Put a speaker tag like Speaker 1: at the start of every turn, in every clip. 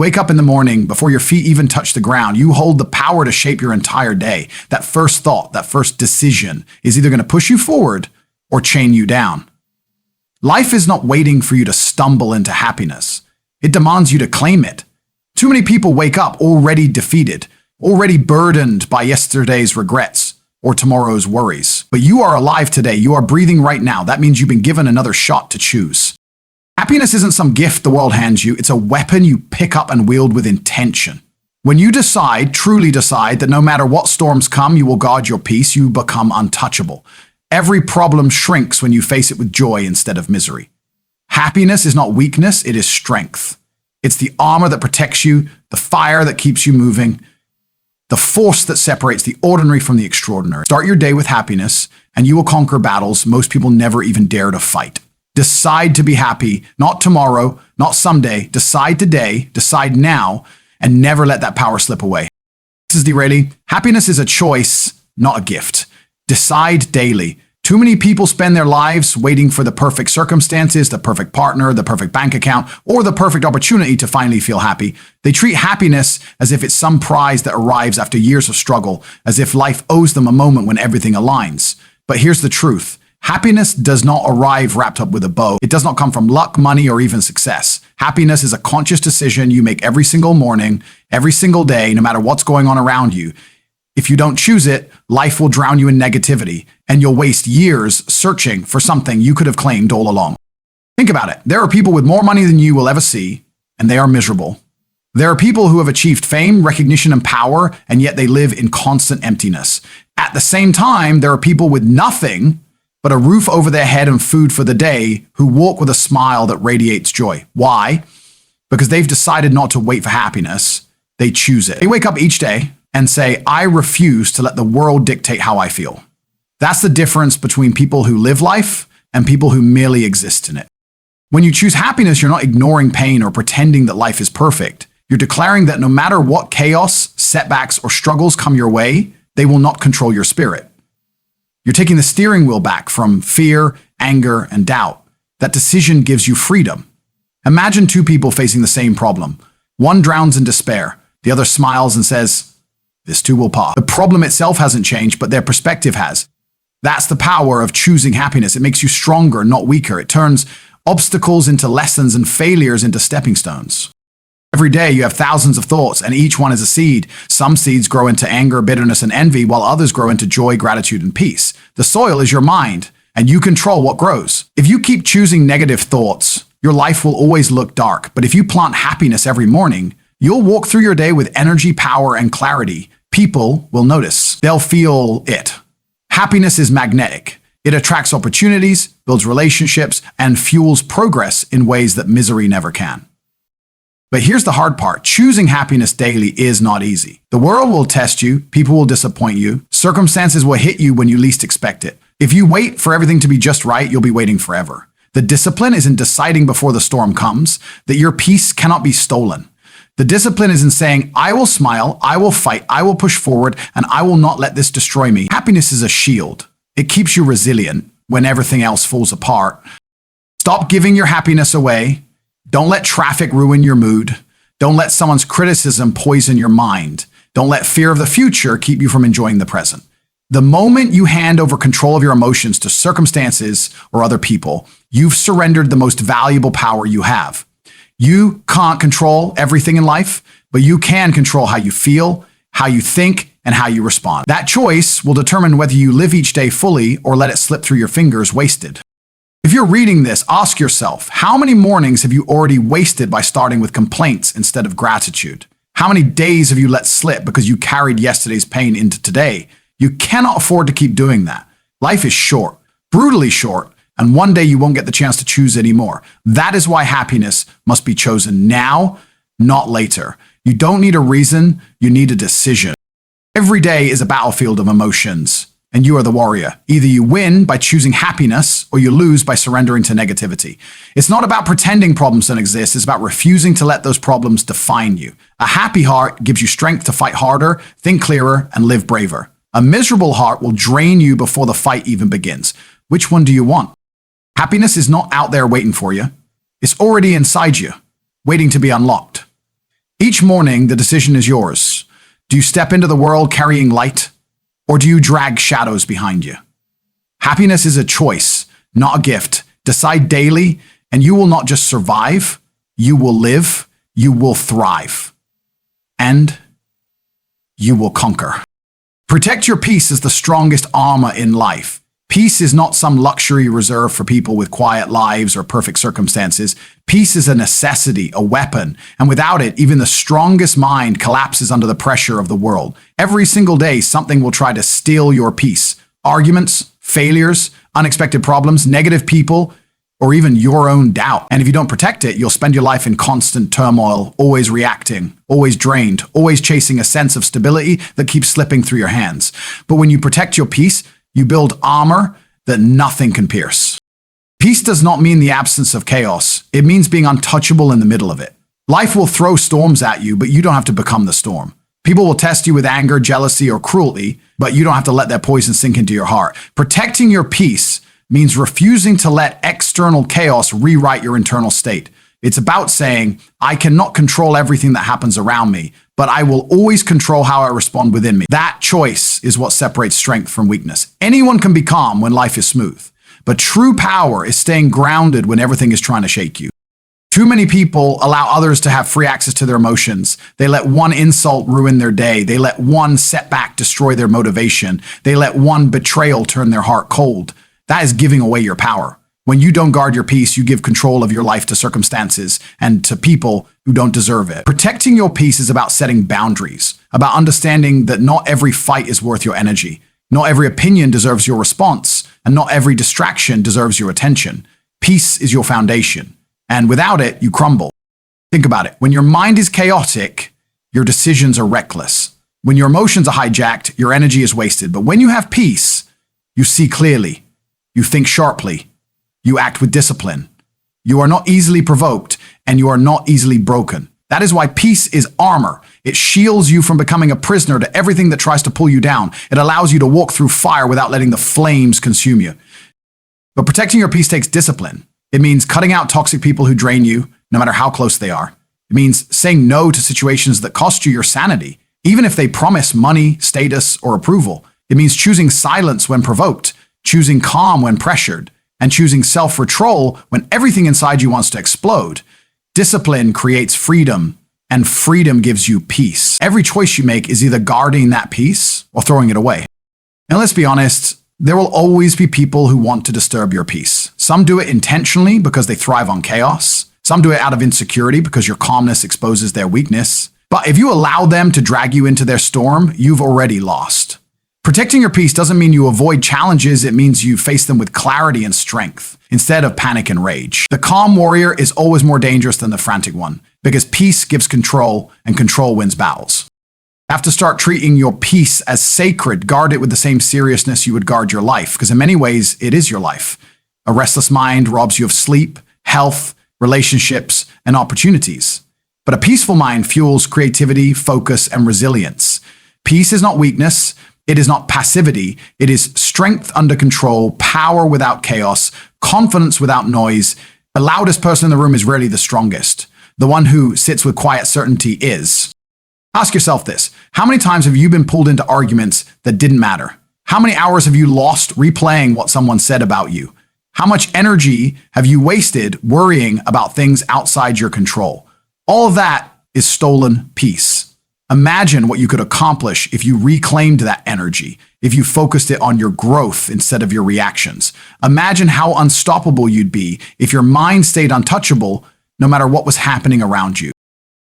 Speaker 1: wake up in the morning before your feet even touch the ground, you hold the power to shape your entire day. That first thought, that first decision is either going to push you forward or chain you down. Life is not waiting for you to stumble into happiness. It demands you to claim it. Too many people wake up already defeated, already burdened by yesterday's regrets or tomorrow's worries. But you are alive today. You are breathing right now. That means you've been given another shot to choose. Happiness isn't some gift the world hands you. It's a weapon you pick up and wield with intention. When you decide, truly decide, that no matter what storms come, you will guard your peace, you become untouchable. Every problem shrinks when you face it with joy instead of misery. Happiness is not weakness, it is strength. It's the armor that protects you, the fire that keeps you moving, the force that separates the ordinary from the extraordinary. Start your day with happiness, and you will conquer battles most people never even dare to fight. Decide to be happy, not tomorrow, not someday. Decide today, decide now, and never let that power slip away. This is Tate. Happiness is a choice, not a gift. Decide daily. Too many people spend their lives waiting for the perfect circumstances, the perfect partner, the perfect bank account, or the perfect opportunity to finally feel happy. They treat happiness as if it's some prize that arrives after years of struggle, as if life owes them a moment when everything aligns. But here's the truth. Happiness does not arrive wrapped up with a bow. It does not come from luck, money, or even success. Happiness is a conscious decision you make every single morning, every single day, no matter what's going on around you. If you don't choose it, life will drown you in negativity, and you'll waste years searching for something you could have claimed all along. Think about it. There are people with more money than you will ever see, and they are miserable. There are people who have achieved fame, recognition, and power, and yet they live in constant emptiness. At the same time, there are people with nothing but a roof over their head and food for the day who walk with a smile that radiates joy. Why? Because they've decided not to wait for happiness. They choose it. They wake up each day and say, I refuse to let the world dictate how I feel. That's the difference between people who live life and people who merely exist in it. When you choose happiness, you're not ignoring pain or pretending that life is perfect. You're declaring that no matter what chaos, setbacks, or struggles come your way, they will not control your spirit. You're taking the steering wheel back from fear, anger, and doubt. That decision gives you freedom. Imagine two people facing the same problem. One drowns in despair. The other smiles and says, this too will pass. The problem itself hasn't changed, but their perspective has. That's the power of choosing happiness. It makes you stronger, not weaker. It turns obstacles into lessons and failures into stepping stones. Every day you have thousands of thoughts, and each one is a seed. Some seeds grow into anger, bitterness, and envy, while others grow into joy, gratitude, and peace. The soil is your mind, and you control what grows. If you keep choosing negative thoughts, your life will always look dark. But if you plant happiness every morning, you'll walk through your day with energy, power, and clarity. People will notice. They'll feel it. Happiness is magnetic. It attracts opportunities, builds relationships, and fuels progress in ways that misery never can. But here's the hard part. Choosing happiness daily is not easy. The world will test you, people will disappoint you, circumstances will hit you when you least expect it. If you wait for everything to be just right, you'll be waiting forever. The discipline is in deciding before the storm comes that your peace cannot be stolen. The discipline is in saying, I will smile, I will fight, I will push forward, and I will not let this destroy me. Happiness is a shield. It keeps you resilient when everything else falls apart. Stop giving your happiness away. Don't let traffic ruin your mood. Don't let someone's criticism poison your mind. Don't let fear of the future keep you from enjoying the present. The moment you hand over control of your emotions to circumstances or other people, you've surrendered the most valuable power you have. You can't control everything in life, but you can control how you feel, how you think, and how you respond. That choice will determine whether you live each day fully or let it slip through your fingers wasted. If you're reading this, ask yourself, how many mornings have you already wasted by starting with complaints instead of gratitude? How many days have you let slip because you carried yesterday's pain into today? You cannot afford to keep doing that. Life is short, brutally short, and one day you won't get the chance to choose anymore. That is why happiness must be chosen now, not later. You don't need a reason, you need a decision. Every day is a battlefield of emotions, and you are the warrior. Either you win by choosing happiness, or you lose by surrendering to negativity. It's not about pretending problems don't exist, it's about refusing to let those problems define you. A happy heart gives you strength to fight harder, think clearer, and live braver. A miserable heart will drain you before the fight even begins. Which one do you want? Happiness is not out there waiting for you. It's already inside you, waiting to be unlocked. Each morning, the decision is yours. Do you step into the world carrying light, or do you drag shadows behind you? Happiness is a choice, not a gift. Decide daily, and you will not just survive, you will live, you will thrive, and you will conquer. Protect your peace as the strongest armor in life. Peace is not some luxury reserved for people with quiet lives or perfect circumstances. Peace is a necessity, a weapon, and without it, even the strongest mind collapses under the pressure of the world. Every single day, something will try to steal your peace. Arguments, failures, unexpected problems, negative people, or even your own doubt. And if you don't protect it, you'll spend your life in constant turmoil, always reacting, always drained, always chasing a sense of stability that keeps slipping through your hands. But when you protect your peace, you build armor that nothing can pierce. Peace does not mean the absence of chaos. It means being untouchable in the middle of it. Life will throw storms at you, but you don't have to become the storm. People will test you with anger, jealousy, or cruelty, but you don't have to let that poison sink into your heart. Protecting your peace means refusing to let external chaos rewrite your internal state. It's about saying, I cannot control everything that happens around me, but I will always control how I respond within me. That choice is what separates strength from weakness. Anyone can be calm when life is smooth, but true power is staying grounded when everything is trying to shake you. Too many people allow others to have free access to their emotions. They let one insult ruin their day. They let one setback destroy their motivation. They let one betrayal turn their heart cold. That is giving away your power. When you don't guard your peace, you give control of your life to circumstances and to people who don't deserve it. Protecting your peace is about setting boundaries, about understanding that not every fight is worth your energy. Not every opinion deserves your response, and not every distraction deserves your attention. Peace is your foundation, and without it, you crumble. Think about it. When your mind is chaotic, your decisions are reckless. When your emotions are hijacked, your energy is wasted. But when you have peace, you see clearly, you think sharply, you act with discipline. You are not easily provoked, and you are not easily broken. That is why peace is armor. It shields you from becoming a prisoner to everything that tries to pull you down. It allows you to walk through fire without letting the flames consume you. But protecting your peace takes discipline. It means cutting out toxic people who drain you, no matter how close they are. It means saying no to situations that cost you your sanity, even if they promise money, status, or approval. It means choosing silence when provoked, choosing calm when pressured, and choosing self-control when everything inside you wants to explode. Discipline creates freedom, and freedom gives you peace. Every choice you make is either guarding that peace or throwing it away. And let's be honest, there will always be people who want to disturb your peace. Some do it intentionally because they thrive on chaos. Some do it out of insecurity because your calmness exposes their weakness. But if you allow them to drag you into their storm, you've already lost. Protecting your peace doesn't mean you avoid challenges. It means you face them with clarity and strength instead of panic and rage. The calm warrior is always more dangerous than the frantic one because peace gives control and control wins battles. You have to start treating your peace as sacred. Guard it with the same seriousness you would guard your life, because in many ways, it is your life. A restless mind robs you of sleep, health, relationships, and opportunities. But a peaceful mind fuels creativity, focus, and resilience. Peace is not weakness. It is not passivity. It is strength under control, power without chaos, confidence without noise. The loudest person in the room is rarely the strongest. The one who sits with quiet certainty is. Ask yourself this. How many times have you been pulled into arguments that didn't matter? How many hours have you lost replaying what someone said about you? How much energy have you wasted worrying about things outside your control? All of that is stolen peace. Imagine what you could accomplish if you reclaimed that energy, if you focused it on your growth instead of your reactions. Imagine how unstoppable you'd be if your mind stayed untouchable no matter what was happening around you.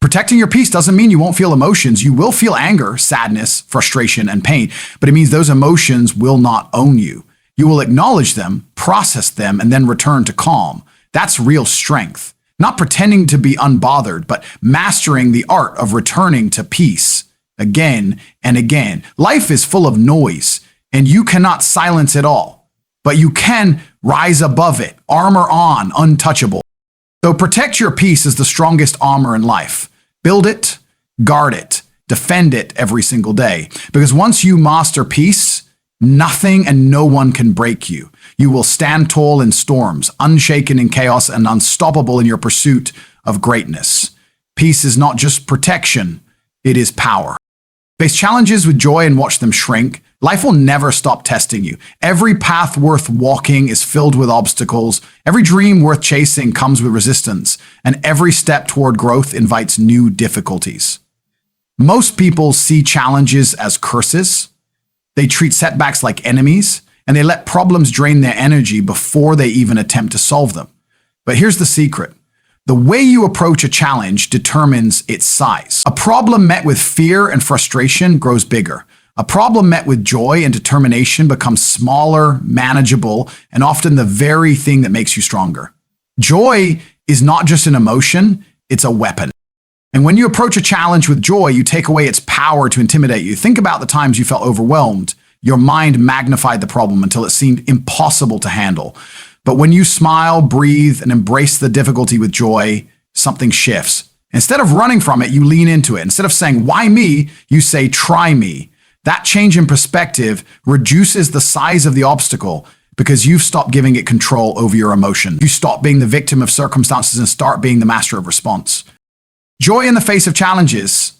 Speaker 1: Protecting your peace doesn't mean you won't feel emotions. You will feel anger, sadness, frustration, and pain, but it means those emotions will not own you. You will acknowledge them, process them, and then return to calm. That's real strength. Not pretending to be unbothered, but mastering the art of returning to peace again and again. Life is full of noise, and you cannot silence it all, but you can rise above it, armor on, untouchable. So protect your peace as the strongest armor in life. Build it, guard it, defend it every single day. Because once you master peace, nothing and no one can break you. You will stand tall in storms, unshaken in chaos, and unstoppable in your pursuit of greatness. Peace is not just protection, it is power. Face challenges with joy and watch them shrink. Life will never stop testing you. Every path worth walking is filled with obstacles. Every dream worth chasing comes with resistance. And every step toward growth invites new difficulties. Most people see challenges as curses. They treat setbacks like enemies, and they let problems drain their energy before they even attempt to solve them. But here's the secret. The way you approach a challenge determines its size. A problem met with fear and frustration grows bigger. A problem met with joy and determination becomes smaller, manageable, and often the very thing that makes you stronger. Joy is not just an emotion, it's a weapon. And when you approach a challenge with joy, you take away its power to intimidate you. Think about the times you felt overwhelmed. Your mind magnified the problem until it seemed impossible to handle. But when you smile, breathe, and embrace the difficulty with joy, something shifts. Instead of running from it, you lean into it. Instead of saying, "Why me?" you say, "Try me." That change in perspective reduces the size of the obstacle because you've stopped giving it control over your emotion. You stop being the victim of circumstances and start being the master of response. Joy in the face of challenges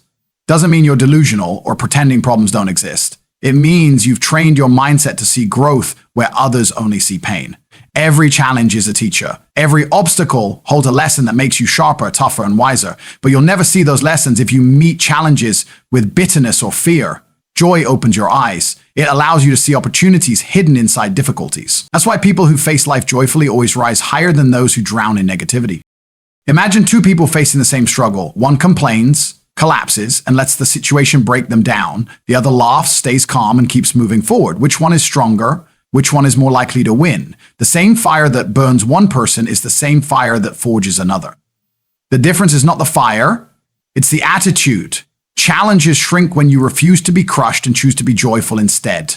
Speaker 1: doesn't mean you're delusional or pretending problems don't exist. It means you've trained your mindset to see growth where others only see pain. Every challenge is a teacher. Every obstacle holds a lesson that makes you sharper, tougher, and wiser. But you'll never see those lessons if you meet challenges with bitterness or fear. Joy opens your eyes. It allows you to see opportunities hidden inside difficulties. That's why people who face life joyfully always rise higher than those who drown in negativity. Imagine two people facing the same struggle. One complains, collapses, and lets the situation break them down. The other laughs, stays calm, and keeps moving forward. Which one is stronger? Which one is more likely to win? The same fire that burns one person is the same fire that forges another. The difference is not the fire, it's the attitude. Challenges shrink when you refuse to be crushed and choose to be joyful instead.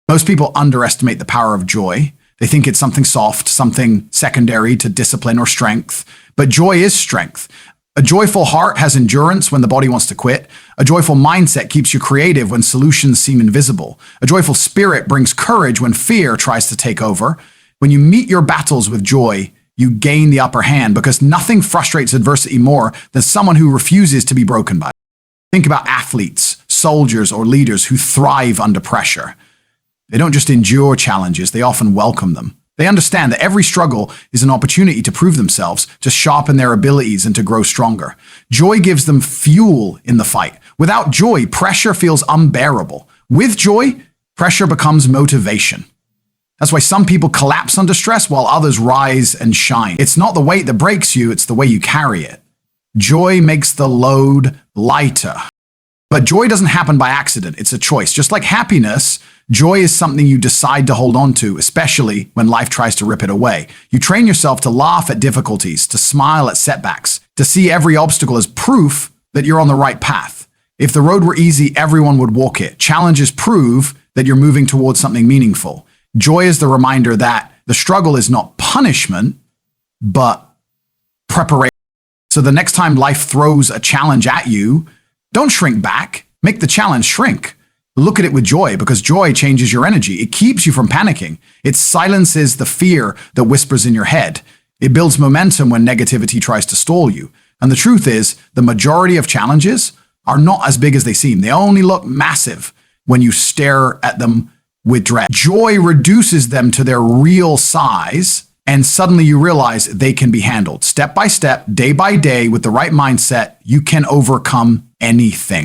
Speaker 1: Most people underestimate the power of joy. They think it's something soft, something secondary to discipline or strength. But joy is strength. A joyful heart has endurance when the body wants to quit. A joyful mindset keeps you creative when solutions seem invisible. A joyful spirit brings courage when fear tries to take over. When you meet your battles with joy, you gain the upper hand because nothing frustrates adversity more than someone who refuses to be broken by it. Think about athletes, soldiers, or leaders who thrive under pressure. They don't just endure challenges, they often welcome them. They understand that every struggle is an opportunity to prove themselves, to sharpen their abilities, and to grow stronger. Joy gives them fuel in the fight. Without joy, pressure feels unbearable. With joy, pressure becomes motivation. That's why some people collapse under stress while others rise and shine. It's not the weight that breaks you, it's the way you carry it. Joy makes the load lighter. But joy doesn't happen by accident. It's a choice. Just like happiness, joy is something you decide to hold on to, especially when life tries to rip it away. You train yourself to laugh at difficulties, to smile at setbacks, to see every obstacle as proof that you're on the right path. If the road were easy, everyone would walk it. Challenges prove that you're moving towards something meaningful. Joy is the reminder that the struggle is not punishment, but preparation. So the next time life throws a challenge at you, don't shrink back. Make the challenge shrink. Look at it with joy because joy changes your energy. It keeps you from panicking. It silences the fear that whispers in your head. It builds momentum when negativity tries to stall you. And the truth is, the majority of challenges are not as big as they seem. They only look massive when you stare at them with dread. Joy reduces them to their real size, and suddenly you realize they can be handled. Step by step, day by day, with the right mindset, you can overcome anything.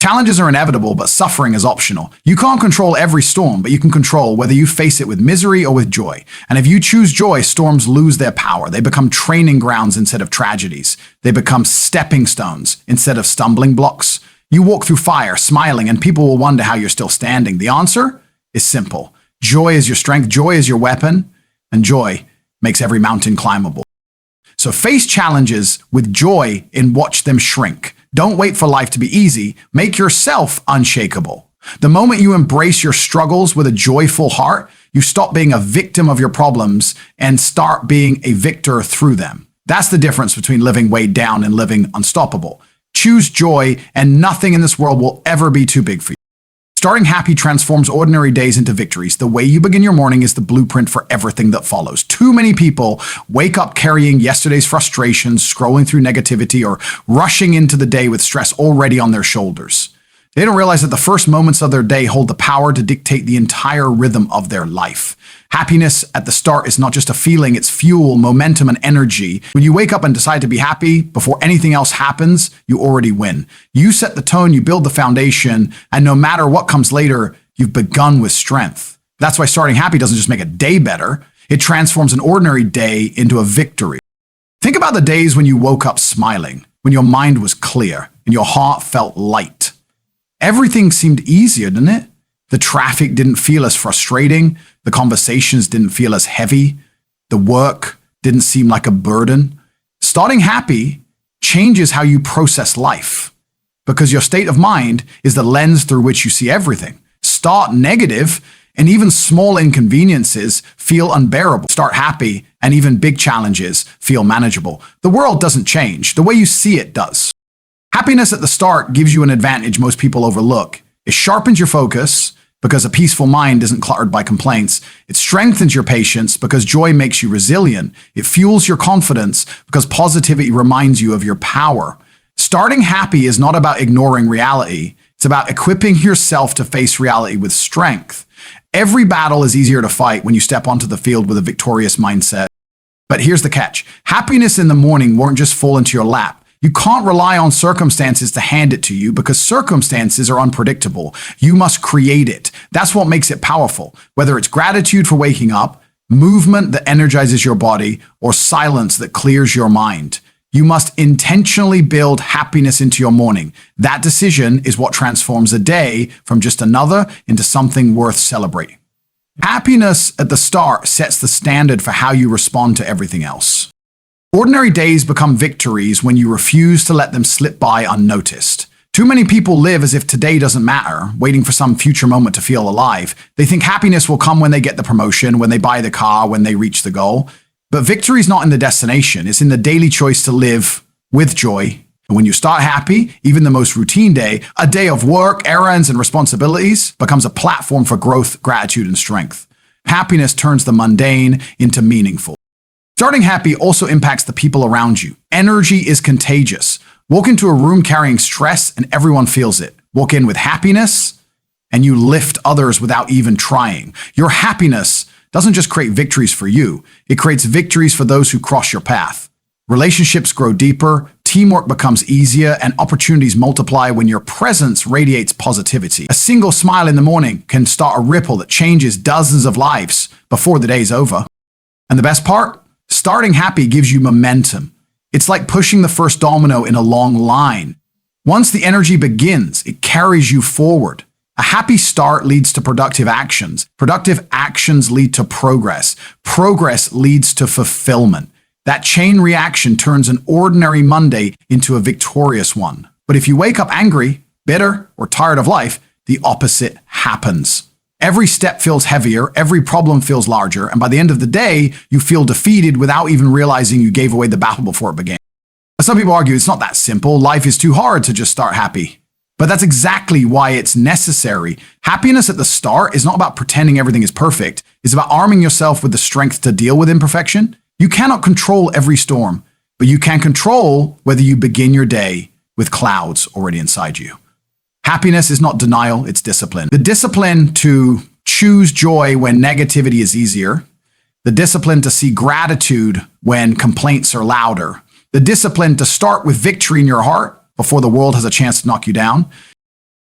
Speaker 1: Challenges are inevitable, but suffering is optional. You can't control every storm, but you can control whether you face it with misery or with joy. And if you choose joy, storms lose their power. They become training grounds instead of tragedies. They become stepping stones instead of stumbling blocks. You walk through fire, smiling, and people will wonder how you're still standing. The answer is simple. Joy is your strength, joy is your weapon, and joy makes every mountain climbable. So face challenges with joy and watch them shrink. Don't wait for life to be easy. Make yourself unshakable. The moment you embrace your struggles with a joyful heart, you stop being a victim of your problems and start being a victor through them. That's the difference between living weighed down and living unstoppable. Choose joy, and nothing in this world will ever be too big for you. Starting happy transforms ordinary days into victories. The way you begin your morning is the blueprint for everything that follows. Too many people wake up carrying yesterday's frustrations, scrolling through negativity, or rushing into the day with stress already on their shoulders. They don't realize that the first moments of their day hold the power to dictate the entire rhythm of their life. Happiness at the start is not just a feeling, it's fuel, momentum, and energy. When you wake up and decide to be happy before anything else happens, you already win. You set the tone, you build the foundation, and no matter what comes later, you've begun with strength. That's why starting happy doesn't just make a day better, it transforms an ordinary day into a victory. Think about the days when you woke up smiling, when your mind was clear, and your heart felt light. Everything seemed easier, didn't it? The traffic didn't feel as frustrating. The conversations didn't feel as heavy. The work didn't seem like a burden. Starting happy changes how you process life because your state of mind is the lens through which you see everything. Start negative and even small inconveniences feel unbearable. Start happy and even big challenges feel manageable. The world doesn't change. The way you see it does. Happiness at the start gives you an advantage most people overlook. It sharpens your focus because a peaceful mind isn't cluttered by complaints. It strengthens your patience because joy makes you resilient. It fuels your confidence because positivity reminds you of your power. Starting happy is not about ignoring reality. It's about equipping yourself to face reality with strength. Every battle is easier to fight when you step onto the field with a victorious mindset. But here's the catch. Happiness in the morning won't just fall into your lap. You can't rely on circumstances to hand it to you because circumstances are unpredictable. You must create it. That's what makes it powerful. Whether it's gratitude for waking up, movement that energizes your body, or silence that clears your mind. You must intentionally build happiness into your morning. That decision is what transforms a day from just another into something worth celebrating. Happiness at the start sets the standard for how you respond to everything else. Ordinary days become victories when you refuse to let them slip by unnoticed. Too many people live as if today doesn't matter, waiting for some future moment to feel alive. They think happiness will come when they get the promotion, when they buy the car, when they reach the goal. But victory is not in the destination. It's in the daily choice to live with joy. And when you start happy, even the most routine day, a day of work, errands, and responsibilities becomes a platform for growth, gratitude, and strength. Happiness turns the mundane into meaningful. Starting happy also impacts the people around you. Energy is contagious. Walk into a room carrying stress and everyone feels it. Walk in with happiness and you lift others without even trying. Your happiness doesn't just create victories for you, it creates victories for those who cross your path. Relationships grow deeper, teamwork becomes easier, and opportunities multiply when your presence radiates positivity. A single smile in the morning can start a ripple that changes dozens of lives before the day's over. And the best part? Starting happy gives you momentum. It's like pushing the first domino in a long line. Once the energy begins, it carries you forward. A happy start leads to productive actions. Productive actions lead to progress. Progress leads to fulfillment. That chain reaction turns an ordinary Monday into a victorious one. But if you wake up angry, bitter, or tired of life, the opposite happens. Every step feels heavier, every problem feels larger, and by the end of the day, you feel defeated without even realizing you gave away the battle before it began. Some people argue it's not that simple. Life is too hard to just start happy. But that's exactly why it's necessary. Happiness at the start is not about pretending everything is perfect. It's about arming yourself with the strength to deal with imperfection. You cannot control every storm, but you can control whether you begin your day with clouds already inside you. Happiness is not denial, it's discipline. The discipline to choose joy when negativity is easier. The discipline to see gratitude when complaints are louder. The discipline to start with victory in your heart before the world has a chance to knock you down.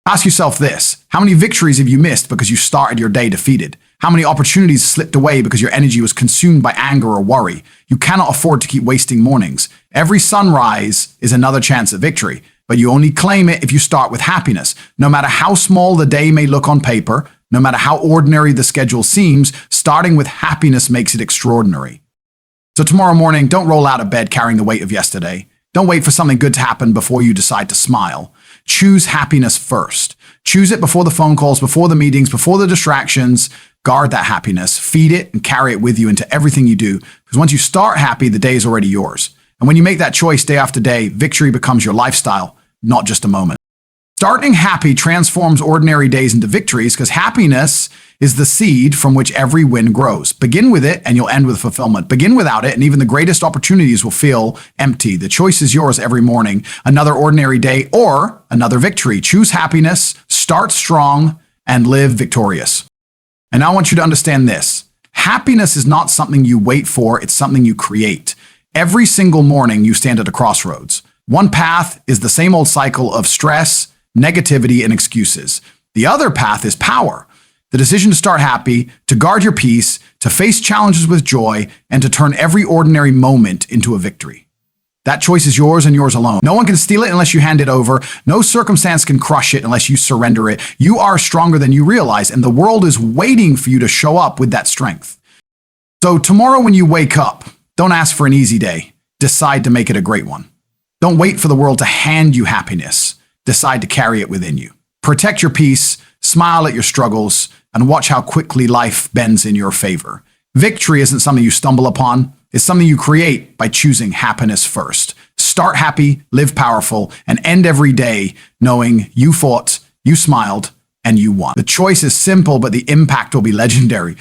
Speaker 1: Ask yourself this: how many victories have you missed because you started your day defeated? How many opportunities slipped away because your energy was consumed by anger or worry? You cannot afford to keep wasting mornings. Every sunrise is another chance at victory, but you only claim it if you start with happiness. No matter how small the day may look on paper, no matter how ordinary the schedule seems, starting with happiness makes it extraordinary. So tomorrow morning, don't roll out of bed carrying the weight of yesterday. Don't wait for something good to happen before you decide to smile. Choose happiness first. Choose it before the phone calls, before the meetings, before the distractions. Guard that happiness, feed it, and carry it with you into everything you do. Because once you start happy, the day is already yours. And when you make that choice day after day, victory becomes your lifestyle, not just a moment. Starting happy transforms ordinary days into victories because happiness is the seed from which every win grows. Begin with it and you'll end with fulfillment. Begin without it and even the greatest opportunities will feel empty. The choice is yours every morning. Another ordinary day or another victory. Choose happiness, start strong, and live victorious. And I want you to understand this. Happiness is not something you wait for, it's something you create. Every single morning you stand at a crossroads. One path is the same old cycle of stress, negativity, and excuses. The other path is power. The decision to start happy, to guard your peace, to face challenges with joy, and to turn every ordinary moment into a victory. That choice is yours and yours alone. No one can steal it unless you hand it over. No circumstance can crush it unless you surrender it. You are stronger than you realize, and the world is waiting for you to show up with that strength. So tomorrow when you wake up, don't ask for an easy day. Decide to make it a great one. Don't wait for the world to hand you happiness. Decide to carry it within you. Protect your peace, smile at your struggles, and watch how quickly life bends in your favor. Victory isn't something you stumble upon. It's something you create by choosing happiness first. Start happy, live powerful, and end every day knowing you fought, you smiled, and you won. The choice is simple, but the impact will be legendary.